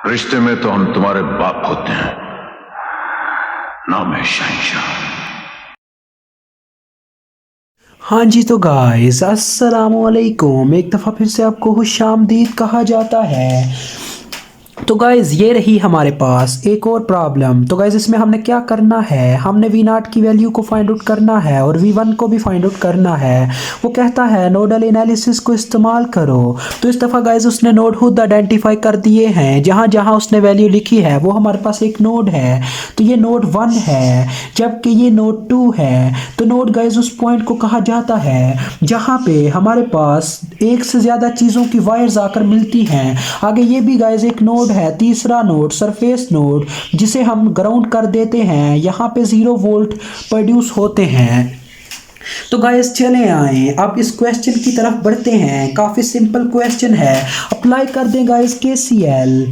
रिश्ते में तो हम तुम्हारे बाप होते हैं, नाम है शहंशाह। हाँ जी, तो गाइस अस्सलाम वालेकुम। एक दफ़ा फिर से आपको खुशामदीद कहा जाता है। तो गाइज़ ये रही हमारे पास एक और प्रॉब्लम। तो गाइज़ इसमें हमने क्या करना है, हमने वी नॉट की वैल्यू को फाइंड आउट करना है और वी वन को भी फाइंड आउट करना है। वो कहता है नोडल एनालिसिस को इस्तेमाल करो। तो इस दफ़ा गाइज़ उसने नोड खुद आइडेंटिफाई कर दिए हैं। जहाँ जहाँ उसने वैल्यू लिखी है वो हमारे पास एक नोड है। तो ये नोड 1 है, जबकि ये नोड 2 है। तो नोड गाइज़ उस पॉइंट को कहा जाता है जहाँ पे हमारे पास एक से ज़्यादा चीज़ों की वायर्स आकर मिलती हैं। आगे ये भी गाइज़ एक नोड है, तीसरा नोड सरफेस नोड, जिसे हम ग्राउंड कर देते हैं। यहाँ पे 0 वोल्ट प्रोड्यूस होते हैं। तो गाइस चले आए अब इस क्वेश्चन की तरफ बढ़ते हैं। काफ़ी सिंपल क्वेश्चन है। अप्लाई कर दें गाइस केसीएल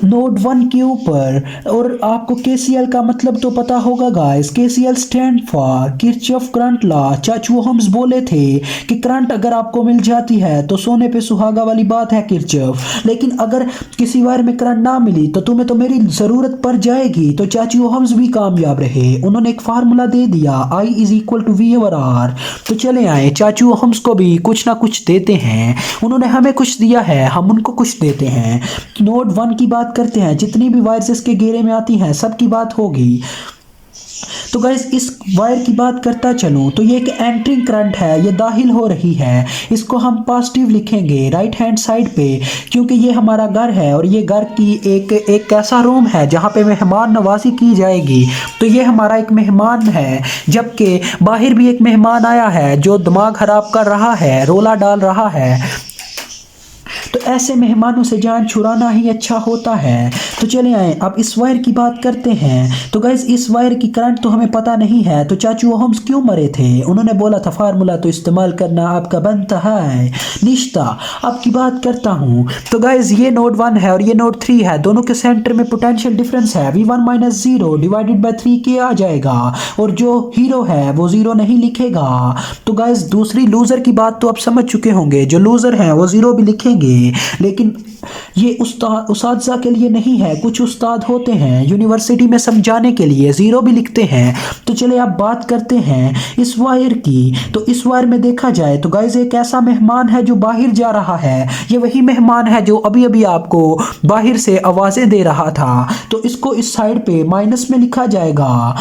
नोड 1 के ऊपर। और आपको केसीएल का मतलब तो पता होगा guys. KCL stand for Kirchhoff current law. चाचू ओहम्स बोले थे कि करंट अगर आपको मिल जाती है तो सोने पे सुहागा वाली बात है किरचॉफ। लेकिन अगर किसी वायर में करंट ना मिली तो तुम्हें तो मेरी ज़रूरत पड़ जाएगी। तो चाचू ओहम्स भी कामयाब रहे, उन्होंने एक फार्मूला दे दिया I is equal to V over R. तो चले आए चाचू ओहम्स को भी कुछ ना कुछ देते हैं। उन्होंने हमें कुछ दिया है, हम उनको कुछ देते हैं। नोड 1 की बात करते हैं। जितनी भी वायर्स इसके घेरे में आती हैं सबकी बात होगी। तो गाइस इस वायर की बात करता चलूं तो ये एक एंट्रिंग करंट है, ये दाखिल हो रही है। इसको हम पॉजिटिव लिखेंगे राइट हैंड साइड पे, क्योंकि ये हमारा घर है और ये घर की एक ऐसा रूम है जहाँ पे मेहमान नवाजी की जाएगी। तो ये हमारा एक मेहमान है, जबकि बाहर भी एक मेहमान आया है जो दिमाग खराब कर रहा है, रोला डाल रहा है। तो ऐसे मेहमानों से जान छुड़ाना ही अच्छा होता है। तो चले आए अब इस वायर की बात करते हैं। तो गाइस इस वायर की करंट तो हमें पता नहीं है। तो चाचू ओहम्स क्यों मरे थे? उन्होंने बोला था फार्मूला तो इस्तेमाल करना आपका बनता है निश्ता। अब की बात करता हूँ। तो गाइस ये नोड 1 है और ये नोड 3 है। दोनों के सेंटर में पोटेंशियल डिफरेंस है V1 माइनस 0 डिवाइडेड बाय 3 के आ जाएगा। और जो हीरो है वो 0 नहीं लिखेगा। तो गाइस दूसरी लूजर की बात तो आप समझ चुके होंगे। जो लूजर है वो 0 भी लिखेंगे। लेकिन ये उस्ताद के लिए नहीं है। कुछ उस्ताद होते हैं यूनिवर्सिटी में समझाने के लिए 0 भी लिखते हैं। तो चले आप बात करते हैं इस वायर की। तो इस वायर में देखा जाए तो गाइस एक ऐसा मेहमान है जो बाहर जा रहा है। ये वही मेहमान है जो अभी अभी आपको बाहर से आवाजें दे रहा था। तो इसको इस साइड पे माइनस में लिखा जाएगा।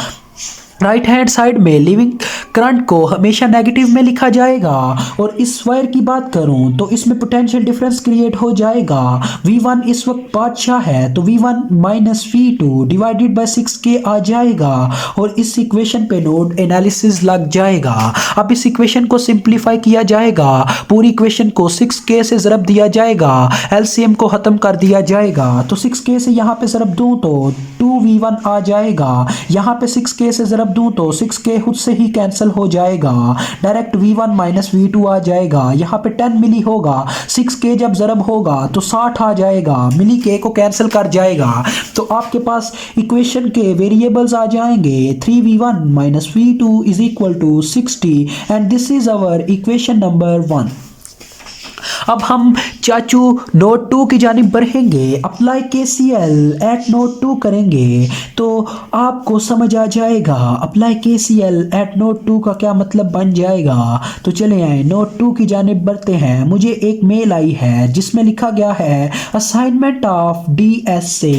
राइट हैंड साइड में लिविंग करंट को हमेशा नेगेटिव में लिखा जाएगा। और इस वायर की बात करूं तो इसमें पोटेंशियल डिफरेंस क्रिएट हो जाएगा। V1 इस वक्त बादशाह है तो V1 minus V2 divided by 6K आ जाएगा। और इस इक्वेशन पे नोड एनालिसिस लग जाएगा। अब इस इक्वेशन को सिंप्लीफाई किया जाएगा। पूरी इक्वेशन को 6K से ज़रब दिया जाएगा, LCM को ख़त्म कर दिया जाएगा। तो 6K से यहाँ पे ज़रब दूं तो 2V1 आ जाएगा। यहाँ पे 6K से ज़रब दूं तो 6K खुद से ही कैंसिल हो जाएगा। डायरेक्ट V1 माइनस V2 आ जाएगा। यहाँ पे 10 मिली होगा, 6K जब ज़रब होगा तो 60 आ जाएगा। मिली के को कैंसिल कर जाएगा। तो आपके पास इक्वेशन के वेरिएबल्स आ जाएंगे 3V1 minus V2 is equal to 60 and this is our equation number 1। अब हम चाचू नोड 2 की जानिब बढ़ेंगे। अप्लाई केसीएल एट नोड 2 करेंगे तो आपको समझ आ जाएगा अप्लाई केसीएल एट नोड 2 का क्या मतलब बन जाएगा। तो चले आए नोड 2 की जानिब बढ़ते हैं। मुझे एक मेल आई है जिसमें लिखा गया है assignment of DSA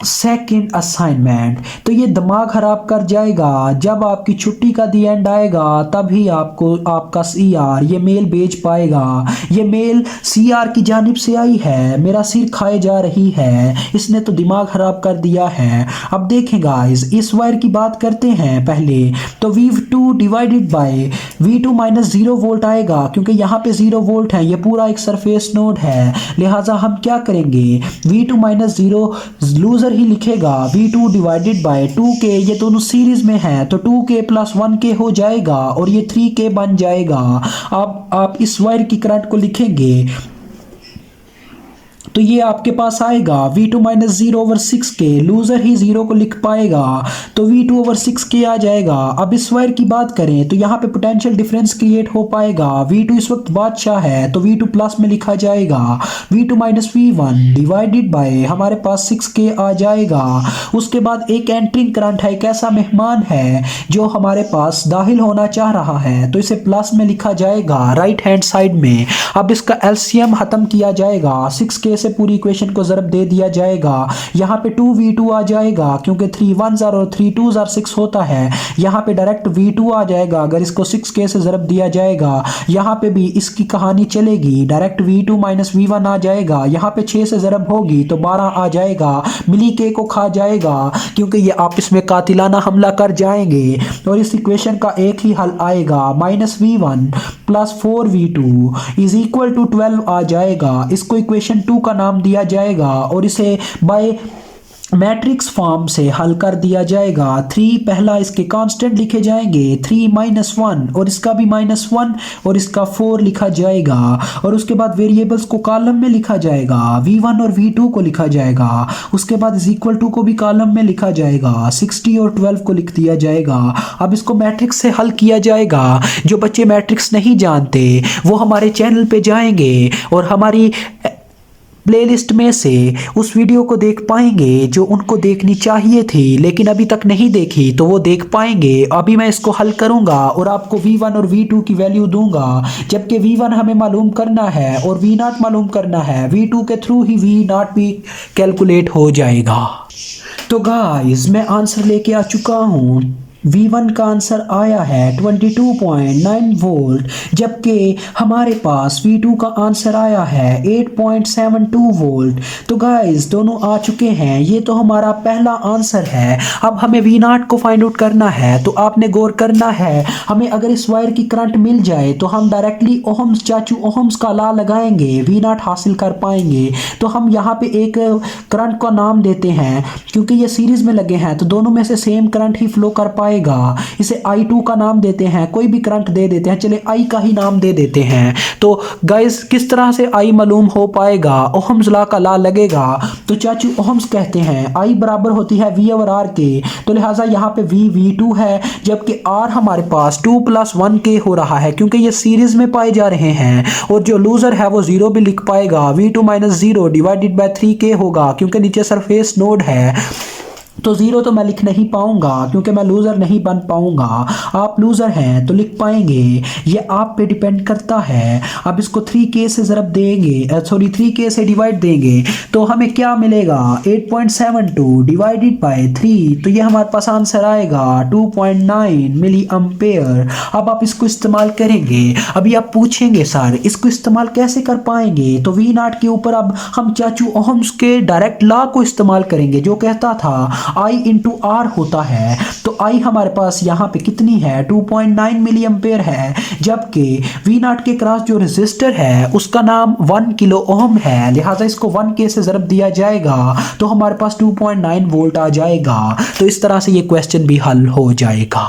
second assignment. तो ये दिमाग खराब कर जाएगा। जब आपकी छुट्टी का दी एंड आएगा तभी आपको आपका CR ये मेल भेज पाएगा। ये मेल CR की जानिब से आई है। मेरा सिर खाए जा रही है, इसने तो दिमाग खराब कर दिया है। अब देखें गाइस इस वायर की बात करते हैं पहले। तो V2 divided by V2 minus 0 volt आएगा, क्योंकि यहाँ पे 0 वोल्ट है। ये पूरा एक सरफेस नोड है, लिहाजा हम क्या करेंगे V2 माइनस 0 लूजर ही लिखेगा। V2 डिवाइडेड बाय 2K, ये दोनों सीरीज में है तो 2K प्लस 1K हो जाएगा और ये 3K बन जाएगा। अब आप इस वायर की करंट को लिखेंगे तो ये आपके पास आएगा V2 माइनस 0/6k, लूजर ही 0 को लिख पाएगा तो V2/6k आ जाएगा। अब इस वायर की बात करें तो यहाँ पे पोटेंशियल डिफरेंस क्रिएट हो पाएगा। V2 इस वक्त बादशाह है तो V2 प्लस में लिखा जाएगा, V2 minus V1 divided by हमारे पास 6k आ जाएगा। उसके बाद एक एंट्रिंग करंट है, एक ऐसा मेहमान है जो हमारे पास दाखिल होना चाह रहा है तो इसे प्लस में लिखा जाएगा राइट हैंड साइड में। अब इसका एलसीएम खत्म किया जाएगा, 6k से पूरी इक्वेशन को ज़रब दे दिया जाएगा। यहाँ पे 2v2 आ जाएगा क्योंकि 3 1s और 3 2s 6 होता है। यहाँ पे डायरेक्ट v2 आ जाएगा अगर इसको 6k से ज़रब दिया जाएगा। यहाँ पे भी इसकी कहानी चलेगी, डायरेक्ट v2 माइनस v1 आ जाएगा। यहाँ पे 6 से ज़रब होगी तो 12 आ जाएगा, मिली के को खा जाएगा क्योंकि ये आपस में कातिलाना हमला कर जाएंगे और इस इक्वेशन का एक ही हल आएगा, -v1 plus 4v2 is equal to 12 आ जाएगा। इसको इक्वेशन 2 का नाम दिया जाएगा और इसे बाय मैट्रिक्स फॉर्म से हल कर दिया जाएगा। 3 पहला इसके कांस्टेंट लिखे जाएंगे, 3 -1 और इसका भी -1 और इसका 4 लिखा जाएगा और उसके बाद वेरिएबल्स को कॉलम में लिखा जाएगा, v1 और v2 को लिखा जाएगा। उसके बाद इज इक्वल टू को भी कॉलम में लिखा जाएगा, 60 और 12 को लिख दिया जाएगा। अब इसको मैट्रिक्स से हल किया जाएगा। जो बच्चे मैट्रिक्स नहीं जानते वो हमारे चैनल पे जाएंगे और हमारी प्लेलिस्ट में से उस वीडियो को देख पाएंगे जो उनको देखनी चाहिए थी लेकिन अभी तक नहीं देखी तो वो देख पाएंगे। अभी मैं इसको हल करूंगा और आपको v1 और v2 की वैल्यू दूंगा, जबकि v1 हमें मालूम करना है और v0 मालूम करना है। v2 के थ्रू ही v0 भी कैलकुलेट हो जाएगा। तो गाइस मैं आंसर लेके आ चुका हूँ। V1 का आंसर आया है 22.9 वोल्ट, जबकि हमारे पास V2 का आंसर आया है 8.72 वोल्ट। तो गाइस दोनों आ चुके हैं, ये तो हमारा पहला आंसर है। अब हमें V0 को फाइंड आउट करना है तो आपने गौर करना है, हमें अगर इस वायर की करंट मिल जाए तो हम डायरेक्टली ओहम्स चाचू ओहम्स का लॉ लगाएंगे, V0 हासिल कर पाएंगे। तो हम यहाँ पे एक करंट का नाम देते हैं क्योंकि ये सीरीज में लगे हैं तो दोनों में से सेम करंट ही फ्लो कर पाएगा। इसे I2 का नाम देते हैं, कोई भी करंट दे देते हैं, चले I का ही नाम दे देते हैं। तो गाइस किस तरह से I मालूम हो पाएगा, ओहम्स लॉ का लॉ लगेगा। तो चाचू ओहम्स कहते हैं I बराबर होती है V और R के, तो लिहाजा यहाँ पे V V2 है जबकि R हमारे पास 2 + 1k हो रहा है क्योंकि ये सीरीज में पाए जा रहे हैं। और जो लूजर है वो 0 भी लिख पाएगा, V2 - 0 डिवाइडेड बाय 3k होगा क्योंकि नीचे सरफेस नोड है। तो 0 तो मैं लिख नहीं पाऊंगा क्योंकि मैं लूज़र नहीं बन पाऊंगा। आप लूज़र हैं तो लिख पाएंगे, ये आप पे डिपेंड करता है। अब इसको 3k से ज़रब देंगे, 3k से डिवाइड देंगे तो हमें क्या मिलेगा, 8.72 डिवाइडेड बाय 3, तो ये हमारे पास आंसर आएगा 2.9 मिली एम्पेयर। अब आप इसको इस्तेमाल करेंगे। अभी आप पूछेंगे सर इसको इस्तेमाल कैसे कर पाएंगे, तो V0 के ऊपर अब हम चाचू ओहम्स के डायरेक्ट लॉ को इस्तेमाल करेंगे जो कहता था I × R होता है। तो I हमारे पास यहाँ पे कितनी है, 2.9 मिली एम्पेयर है, जबकि V0 के क्रॉस जो रेजिस्टर है उसका नाम 1 किलो ओम है, लिहाजा इसको 1k से ज़रब दिया जाएगा तो हमारे पास 2.9 वोल्ट आ जाएगा। तो इस तरह से ये क्वेश्चन भी हल हो जाएगा।